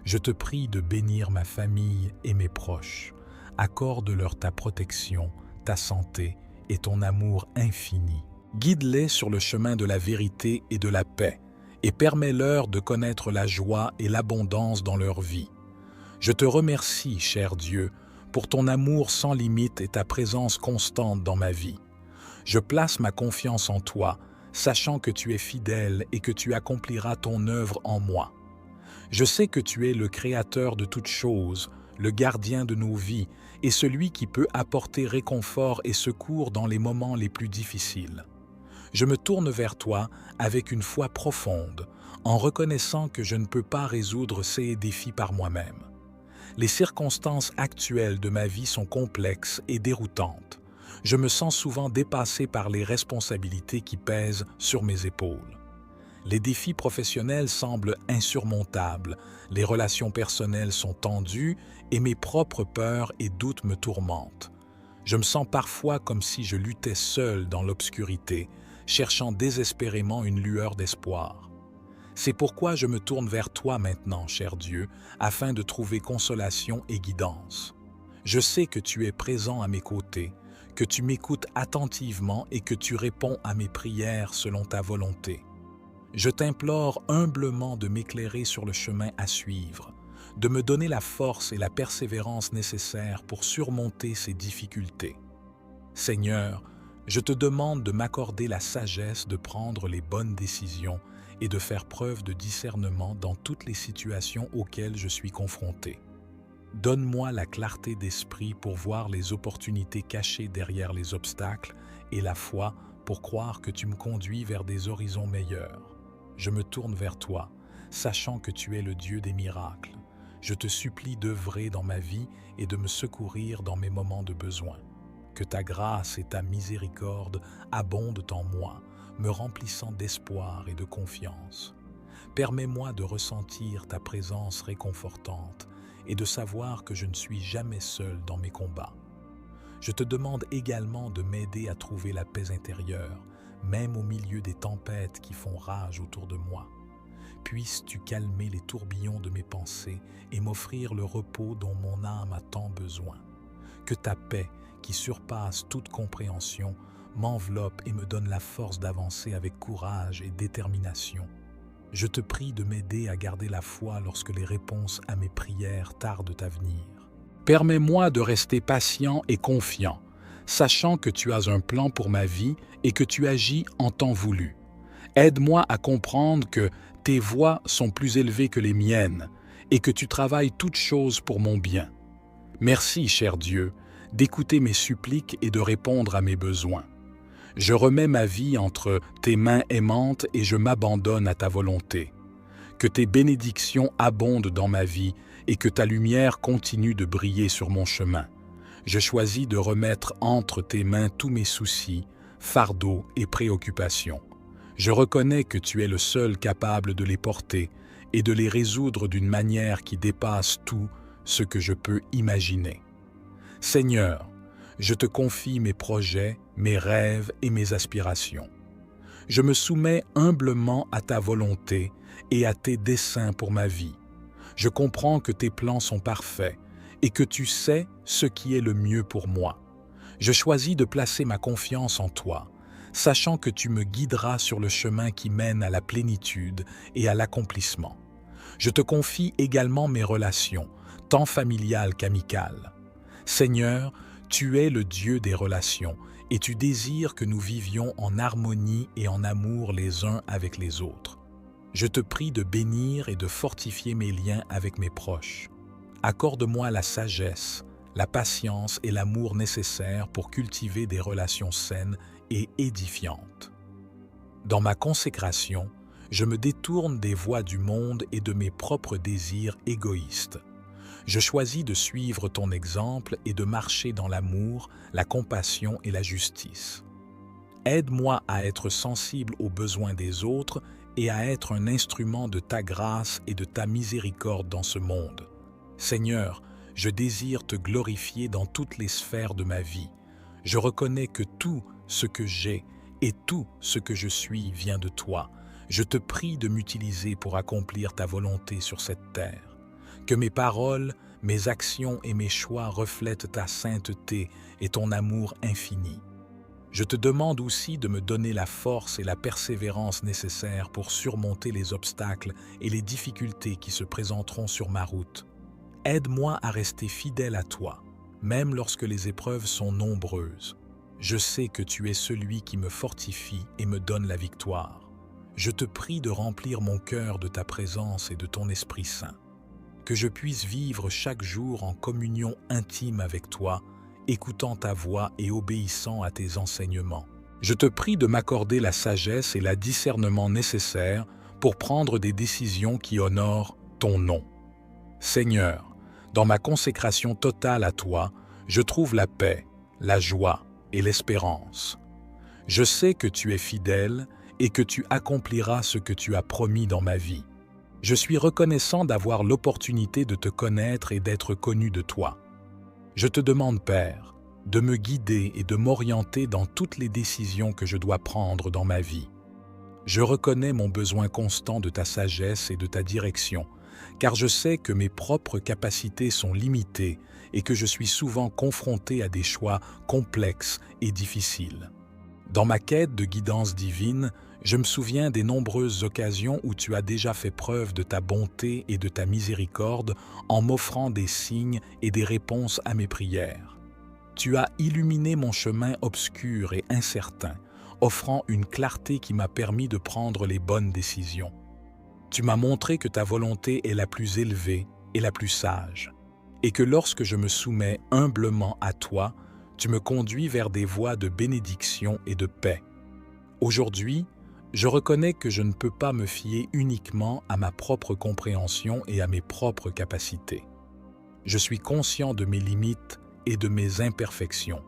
Je te prie de bénir ma famille et mes proches. Accorde-leur ta protection, ta santé et ton amour infini. Guide-les sur le chemin de la vérité et de la paix, et permets-leur de connaître la joie et l'abondance dans leur vie. Je te remercie, cher Dieu, pour ton amour sans limite et ta présence constante dans ma vie. Je place ma confiance en toi, sachant que tu es fidèle et que tu accompliras ton œuvre en moi. Je sais que tu es le Créateur de toutes choses, le gardien de nos vies et celui qui peut apporter réconfort et secours dans les moments les plus difficiles. Je me tourne vers toi avec une foi profonde, en reconnaissant que je ne peux pas résoudre ces défis par moi-même. Les circonstances actuelles de ma vie sont complexes et déroutantes. Je me sens souvent dépassé par les responsabilités qui pèsent sur mes épaules. Les défis professionnels semblent insurmontables, les relations personnelles sont tendues et mes propres peurs et doutes me tourmentent. Je me sens parfois comme si je luttais seul dans l'obscurité, cherchant désespérément une lueur d'espoir. C'est pourquoi je me tourne vers toi maintenant, cher Dieu, afin de trouver consolation et guidance. Je sais que tu es présent à mes côtés, que tu m'écoutes attentivement et que tu réponds à mes prières selon ta volonté. Je t'implore humblement de m'éclairer sur le chemin à suivre, de me donner la force et la persévérance nécessaires pour surmonter ces difficultés. Seigneur, je te demande de m'accorder la sagesse de prendre les bonnes décisions et de faire preuve de discernement dans toutes les situations auxquelles je suis confronté. Donne-moi la clarté d'esprit pour voir les opportunités cachées derrière les obstacles et la foi pour croire que tu me conduis vers des horizons meilleurs. Je me tourne vers toi, sachant que tu es le Dieu des miracles. Je te supplie d'œuvrer dans ma vie et de me secourir dans mes moments de besoin. Que ta grâce et ta miséricorde abondent en moi, me remplissant d'espoir et de confiance. Permets-moi de ressentir ta présence réconfortante et de savoir que je ne suis jamais seul dans mes combats. Je te demande également de m'aider à trouver la paix intérieure, même au milieu des tempêtes qui font rage autour de moi. Puisses-tu calmer les tourbillons de mes pensées et m'offrir le repos dont mon âme a tant besoin. Que ta paix, qui surpasse toute compréhension, m'enveloppe et me donne la force d'avancer avec courage et détermination. Je te prie de m'aider à garder la foi lorsque les réponses à mes prières tardent à venir. Permets-moi de rester patient et confiant, sachant que tu as un plan pour ma vie et que tu agis en temps voulu. Aide-moi à comprendre que tes voies sont plus élevées que les miennes et que tu travailles toutes choses pour mon bien. Merci, cher Dieu, d'écouter mes suppliques et de répondre à mes besoins. Je remets ma vie entre tes mains aimantes et je m'abandonne à ta volonté. Que tes bénédictions abondent dans ma vie et que ta lumière continue de briller sur mon chemin. Je choisis de remettre entre tes mains tous mes soucis, fardeaux et préoccupations. Je reconnais que tu es le seul capable de les porter et de les résoudre d'une manière qui dépasse tout ce que je peux imaginer. Seigneur, je te confie mes projets, mes rêves et mes aspirations. Je me soumets humblement à ta volonté et à tes desseins pour ma vie. Je comprends que tes plans sont parfaits et que tu sais ce qui est le mieux pour moi. Je choisis de placer ma confiance en toi, sachant que tu me guideras sur le chemin qui mène à la plénitude et à l'accomplissement. Je te confie également mes relations, tant familiales qu'amicales. Seigneur, tu es le Dieu des relations et tu désires que nous vivions en harmonie et en amour les uns avec les autres. Je te prie de bénir et de fortifier mes liens avec mes proches. Accorde-moi la sagesse, la patience et l'amour nécessaires pour cultiver des relations saines et édifiantes. Dans ma consécration, je me détourne des voies du monde et de mes propres désirs égoïstes. Je choisis de suivre ton exemple et de marcher dans l'amour, la compassion et la justice. Aide-moi à être sensible aux besoins des autres et à être un instrument de ta grâce et de ta miséricorde dans ce monde. Seigneur, je désire te glorifier dans toutes les sphères de ma vie. Je reconnais que tout ce que j'ai et tout ce que je suis vient de toi. Je te prie de m'utiliser pour accomplir ta volonté sur cette terre. Que mes paroles, mes actions et mes choix reflètent ta sainteté et ton amour infini. Je te demande aussi de me donner la force et la persévérance nécessaires pour surmonter les obstacles et les difficultés qui se présenteront sur ma route. Aide-moi à rester fidèle à toi, même lorsque les épreuves sont nombreuses. Je sais que tu es celui qui me fortifie et me donne la victoire. Je te prie de remplir mon cœur de ta présence et de ton Esprit Saint. que je puisse vivre chaque jour en communion intime avec toi, écoutant ta voix et obéissant à tes enseignements. Je te prie de m'accorder la sagesse et le discernement nécessaires pour prendre des décisions qui honorent ton nom. Seigneur, dans ma consécration totale à toi, je trouve la paix, la joie et l'espérance. Je sais que tu es fidèle et que tu accompliras ce que tu as promis dans ma vie. Je suis reconnaissant d'avoir l'opportunité de te connaître et d'être connu de toi. Je te demande, Père, de me guider et de m'orienter dans toutes les décisions que je dois prendre dans ma vie. Je reconnais mon besoin constant de ta sagesse et de ta direction, car je sais que mes propres capacités sont limitées et que je suis souvent confronté à des choix complexes et difficiles. Dans ma quête de guidance divine, je me souviens des nombreuses occasions où tu as déjà fait preuve de ta bonté et de ta miséricorde en m'offrant des signes et des réponses à mes prières. Tu as illuminé mon chemin obscur et incertain, offrant une clarté qui m'a permis de prendre les bonnes décisions. Tu m'as montré que ta volonté est la plus élevée et la plus sage, et que lorsque je me soumets humblement à toi, tu me conduis vers des voies de bénédiction et de paix. Aujourd'hui, je reconnais que je ne peux pas me fier uniquement à ma propre compréhension et à mes propres capacités. Je suis conscient de mes limites et de mes imperfections.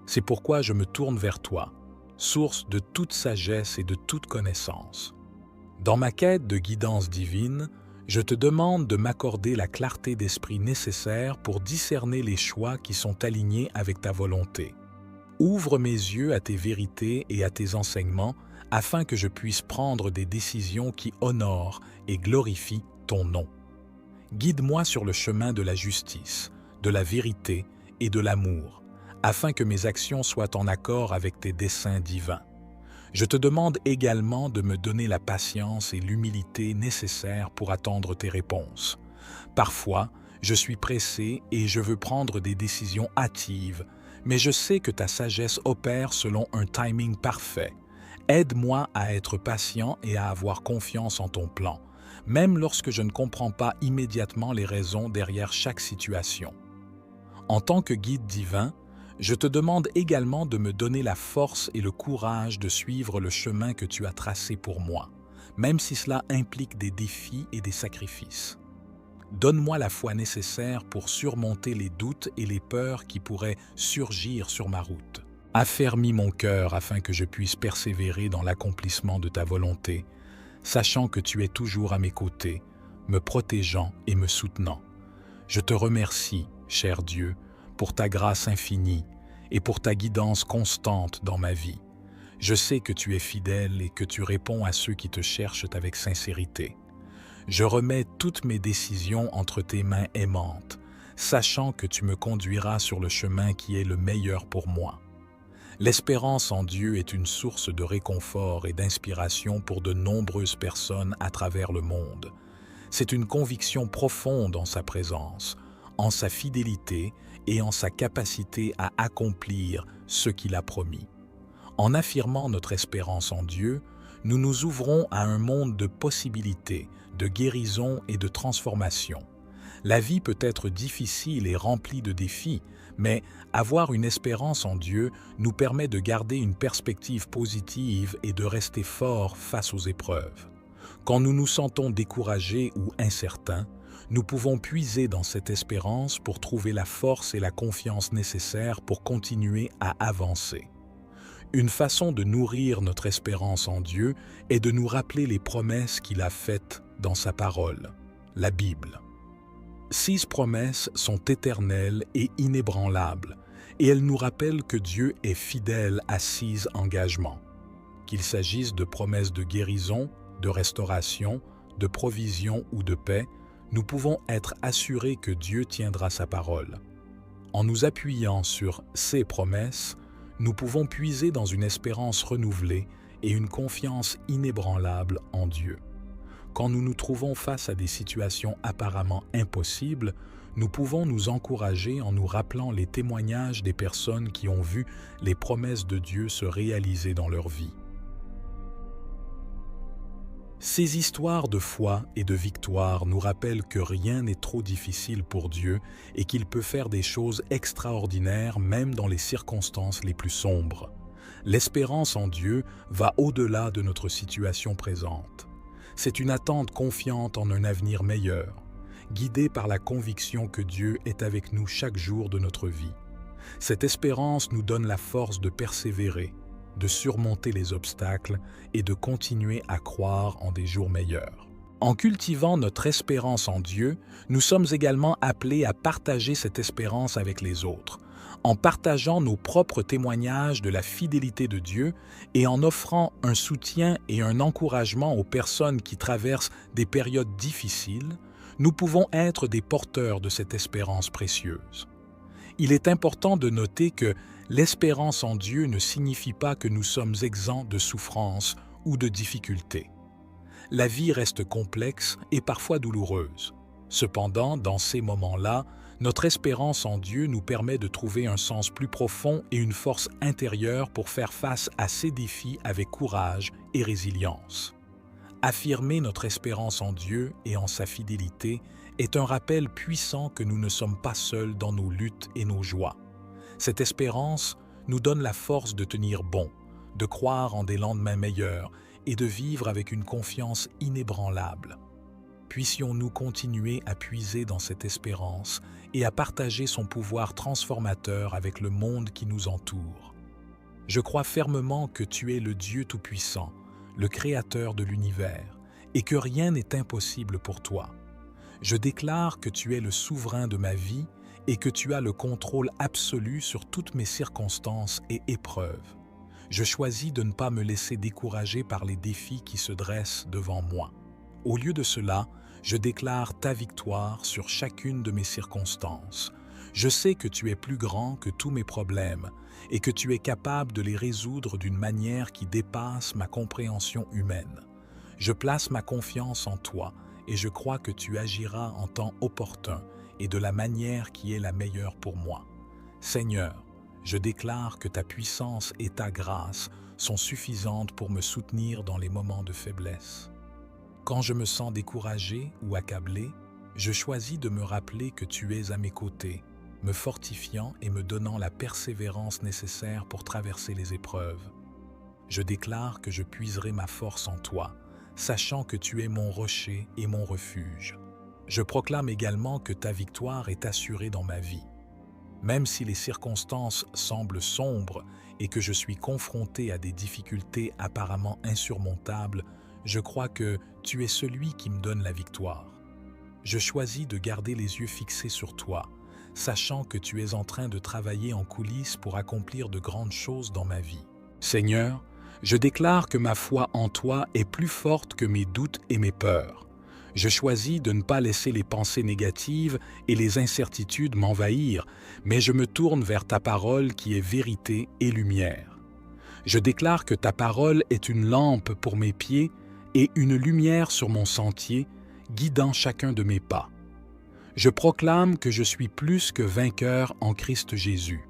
C'est pourquoi je me tourne vers toi, source de toute sagesse et de toute connaissance. Dans ma quête de guidance divine, je te demande de m'accorder la clarté d'esprit nécessaire pour discerner les choix qui sont alignés avec ta volonté. Ouvre mes yeux à tes vérités et à tes enseignements afin que je puisse prendre des décisions qui honorent et glorifient ton nom. Guide-moi sur le chemin de la justice, de la vérité et de l'amour, afin que mes actions soient en accord avec tes desseins divins. Je te demande également de me donner la patience et l'humilité nécessaires pour attendre tes réponses. Parfois, je suis pressé et je veux prendre des décisions hâtives, mais je sais que ta sagesse opère selon un timing parfait. Aide-moi à être patient et à avoir confiance en ton plan, même lorsque je ne comprends pas immédiatement les raisons derrière chaque situation. En tant que guide divin, je te demande également de me donner la force et le courage de suivre le chemin que tu as tracé pour moi, même si cela implique des défis et des sacrifices. Donne-moi la foi nécessaire pour surmonter les doutes et les peurs qui pourraient surgir sur ma route. Affermis mon cœur afin que je puisse persévérer dans l'accomplissement de ta volonté, sachant que tu es toujours à mes côtés, me protégeant et me soutenant. Je te remercie, cher Dieu, pour ta grâce infinie et pour ta guidance constante dans ma vie. Je sais que tu es fidèle et que tu réponds à ceux qui te cherchent avec sincérité. Je remets toutes mes décisions entre tes mains aimantes, sachant que tu me conduiras sur le chemin qui est le meilleur pour moi. L'espérance en Dieu est une source de réconfort et d'inspiration pour de nombreuses personnes à travers le monde. C'est une conviction profonde en sa présence, en sa fidélité et en sa capacité à accomplir ce qu'il a promis. En affirmant notre espérance en Dieu, nous nous ouvrons à un monde de possibilités, de guérison et de transformation. La vie peut être difficile et remplie de défis, mais avoir une espérance en Dieu nous permet de garder une perspective positive et de rester forts face aux épreuves. Quand nous nous sentons découragés ou incertains, nous pouvons puiser dans cette espérance pour trouver la force et la confiance nécessaires pour continuer à avancer. Une façon de nourrir notre espérance en Dieu est de nous rappeler les promesses qu'il a faites dans sa parole, la Bible. 6 promesses sont éternelles et inébranlables, et elles nous rappellent que Dieu est fidèle à 6 engagements. Qu'il s'agisse de promesses de guérison, de restauration, de provision ou de paix, nous pouvons être assurés que Dieu tiendra sa parole. En nous appuyant sur ces promesses, nous pouvons puiser dans une espérance renouvelée et une confiance inébranlable en Dieu. Quand nous nous trouvons face à des situations apparemment impossibles, nous pouvons nous encourager en nous rappelant les témoignages des personnes qui ont vu les promesses de Dieu se réaliser dans leur vie. Ces histoires de foi et de victoire nous rappellent que rien n'est trop difficile pour Dieu et qu'il peut faire des choses extraordinaires même dans les circonstances les plus sombres. L'espérance en Dieu va au-delà de notre situation présente. C'est une attente confiante en un avenir meilleur, guidée par la conviction que Dieu est avec nous chaque jour de notre vie. Cette espérance nous donne la force de persévérer, de surmonter les obstacles et de continuer à croire en des jours meilleurs. En cultivant notre espérance en Dieu, nous sommes également appelés à partager cette espérance avec les autres, en partageant nos propres témoignages de la fidélité de Dieu et en offrant un soutien et un encouragement aux personnes qui traversent des périodes difficiles, nous pouvons être des porteurs de cette espérance précieuse. Il est important de noter que l'espérance en Dieu ne signifie pas que nous sommes exempts de souffrances ou de difficultés. La vie reste complexe et parfois douloureuse. Cependant, dans ces moments-là, notre espérance en Dieu nous permet de trouver un sens plus profond et une force intérieure pour faire face à ces défis avec courage et résilience. Affirmer notre espérance en Dieu et en sa fidélité est un rappel puissant que nous ne sommes pas seuls dans nos luttes et nos joies. Cette espérance nous donne la force de tenir bon, de croire en des lendemains meilleurs et de vivre avec une confiance inébranlable. Puissions-nous continuer à puiser dans cette espérance et à partager son pouvoir transformateur avec le monde qui nous entoure. Je crois fermement que tu es le Dieu Tout-Puissant, le Créateur de l'univers, et que rien n'est impossible pour toi. Je déclare que tu es le souverain de ma vie et que tu as le contrôle absolu sur toutes mes circonstances et épreuves. Je choisis de ne pas me laisser décourager par les défis qui se dressent devant moi. Au lieu de cela, je déclare ta victoire sur chacune de mes circonstances. Je sais que tu es plus grand que tous mes problèmes et que tu es capable de les résoudre d'une manière qui dépasse ma compréhension humaine. Je place ma confiance en toi et je crois que tu agiras en temps opportun et de la manière qui est la meilleure pour moi. Seigneur, je déclare que ta puissance et ta grâce sont suffisantes pour me soutenir dans les moments de faiblesse. Quand je me sens découragé ou accablé, je choisis de me rappeler que tu es à mes côtés, me fortifiant et me donnant la persévérance nécessaire pour traverser les épreuves. Je déclare que je puiserai ma force en toi, sachant que tu es mon rocher et mon refuge. Je proclame également que ta victoire est assurée dans ma vie. Même si les circonstances semblent sombres et que je suis confronté à des difficultés apparemment insurmontables, je crois que tu es celui qui me donne la victoire. Je choisis de garder les yeux fixés sur toi, sachant que tu es en train de travailler en coulisses pour accomplir de grandes choses dans ma vie. Seigneur, je déclare que ma foi en toi est plus forte que mes doutes et mes peurs. Je choisis de ne pas laisser les pensées négatives et les incertitudes m'envahir, mais je me tourne vers ta parole qui est vérité et lumière. Je déclare que ta parole est une lampe pour mes pieds et une lumière sur mon sentier, guidant chacun de mes pas. Je proclame que je suis plus que vainqueur en Christ Jésus.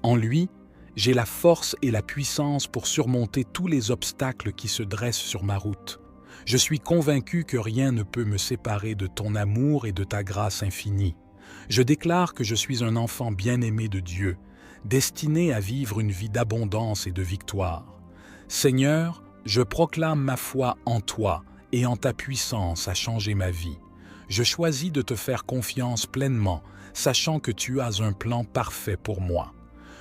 En lui, j'ai la force et la puissance pour surmonter tous les obstacles qui se dressent sur ma route. Je suis convaincu que rien ne peut me séparer de ton amour et de ta grâce infinie. Je déclare que je suis un enfant bien-aimé de Dieu, destiné à vivre une vie d'abondance et de victoire. Seigneur, je proclame ma foi en toi et en ta puissance à changer ma vie. Je choisis de te faire confiance pleinement, sachant que tu as un plan parfait pour moi.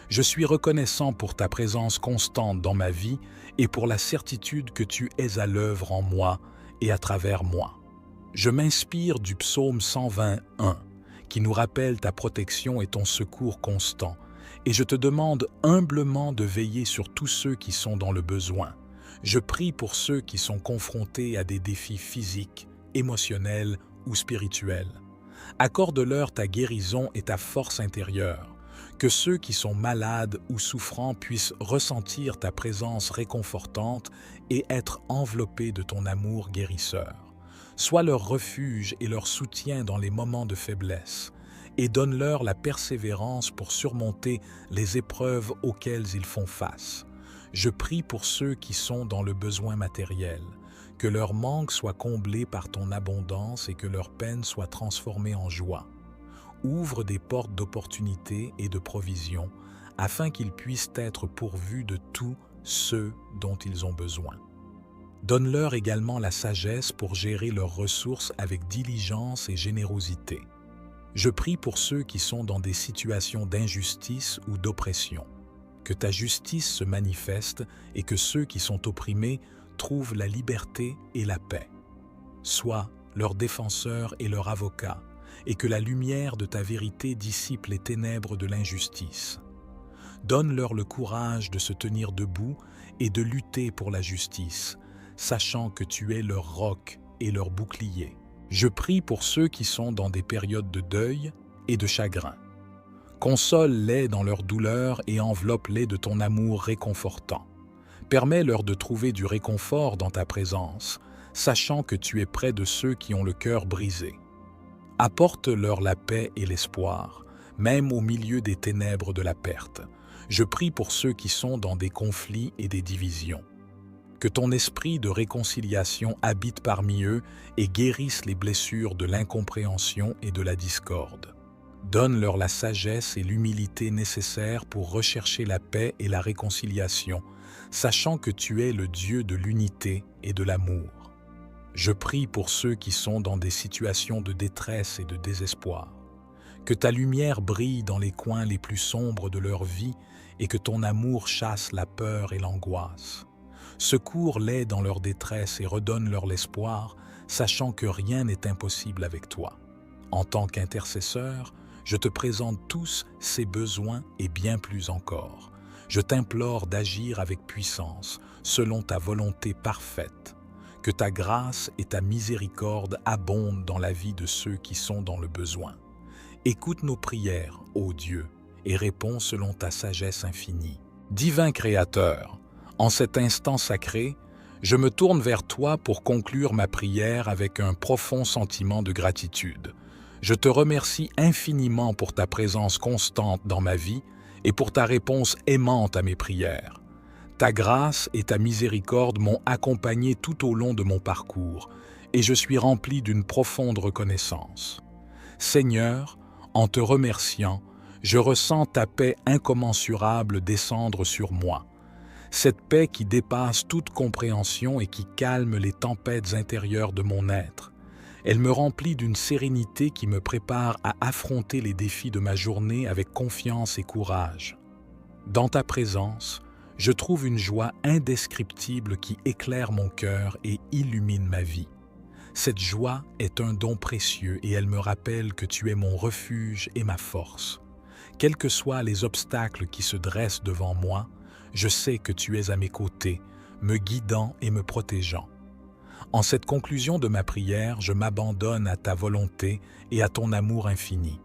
Je suis reconnaissant pour ta présence constante dans ma vie et pour la certitude que tu es à l'œuvre en moi et à travers moi. Je m'inspire du psaume 121, qui nous rappelle ta protection et ton secours constant, et je te demande humblement de veiller sur tous ceux qui sont dans le besoin. Je prie pour ceux qui sont confrontés à des défis physiques, émotionnels ou spirituels. Accorde-leur ta guérison et ta force intérieure. Que ceux qui sont malades ou souffrants puissent ressentir ta présence réconfortante et être enveloppés de ton amour guérisseur. Sois leur refuge et leur soutien dans les moments de faiblesse, et donne-leur la persévérance pour surmonter les épreuves auxquelles ils font face. Je prie pour ceux qui sont dans le besoin matériel. que leur manque soit comblé par ton abondance et que leur peine soit transformée en joie. Ouvre des portes d'opportunité et de provision afin qu'ils puissent être pourvus de tout ce dont ils ont besoin. Donne-leur également la sagesse pour gérer leurs ressources avec diligence et générosité. Je prie pour ceux qui sont dans des situations d'injustice ou d'oppression. Que ta justice se manifeste et que ceux qui sont opprimés trouvent la liberté et la paix. Sois leur défenseur et leur avocat, et que la lumière de ta vérité dissipe les ténèbres de l'injustice. Donne-leur le courage de se tenir debout et de lutter pour la justice, sachant que tu es leur roc et leur bouclier. Je prie pour ceux qui sont dans des périodes de deuil et de chagrin. Console-les dans leur douleur et enveloppe-les de ton amour réconfortant. Permets-leur de trouver du réconfort dans ta présence, sachant que tu es près de ceux qui ont le cœur brisé. Apporte-leur la paix et l'espoir, même au milieu des ténèbres de la perte. Je prie pour ceux qui sont dans des conflits et des divisions. Que ton esprit de réconciliation habite parmi eux et guérisse les blessures de l'incompréhension et de la discorde. Donne-leur la sagesse et l'humilité nécessaires pour rechercher la paix et la réconciliation, sachant que tu es le Dieu de l'unité et de l'amour. Je prie pour ceux qui sont dans des situations de détresse et de désespoir. Que ta lumière brille dans les coins les plus sombres de leur vie et que ton amour chasse la peur et l'angoisse. Secours-les dans leur détresse et redonne-leur l'espoir, sachant que rien n'est impossible avec toi. En tant qu'intercesseur, je te présente tous ces besoins et bien plus encore. Je t'implore d'agir avec puissance, selon ta volonté parfaite. Que ta grâce et ta miséricorde abondent dans la vie de ceux qui sont dans le besoin. Écoute nos prières, ô Dieu, et réponds selon ta sagesse infinie. Divin Créateur, en cet instant sacré, je me tourne vers toi pour conclure ma prière avec un profond sentiment de gratitude. Je te remercie infiniment pour ta présence constante dans ma vie et pour ta réponse aimante à mes prières. Ta grâce et ta miséricorde m'ont accompagné tout au long de mon parcours et je suis rempli d'une profonde reconnaissance. Seigneur, en te remerciant, je ressens ta paix incommensurable descendre sur moi. Cette paix qui dépasse toute compréhension et qui calme les tempêtes intérieures de mon être. Elle me remplit d'une sérénité qui me prépare à affronter les défis de ma journée avec confiance et courage. Dans ta présence, je trouve une joie indescriptible qui éclaire mon cœur et illumine ma vie. Cette joie est un don précieux et elle me rappelle que tu es mon refuge et ma force. Quels que soient les obstacles qui se dressent devant moi, je sais que tu es à mes côtés, me guidant et me protégeant. En cette conclusion de ma prière, je m'abandonne à ta volonté et à ton amour infini.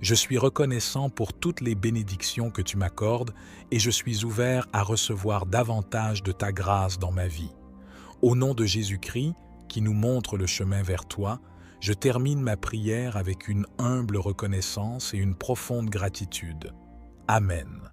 Je suis reconnaissant pour toutes les bénédictions que tu m'accordes et je suis ouvert à recevoir davantage de ta grâce dans ma vie. Au nom de Jésus-Christ, qui nous montre le chemin vers toi, je termine ma prière avec une humble reconnaissance et une profonde gratitude. Amen.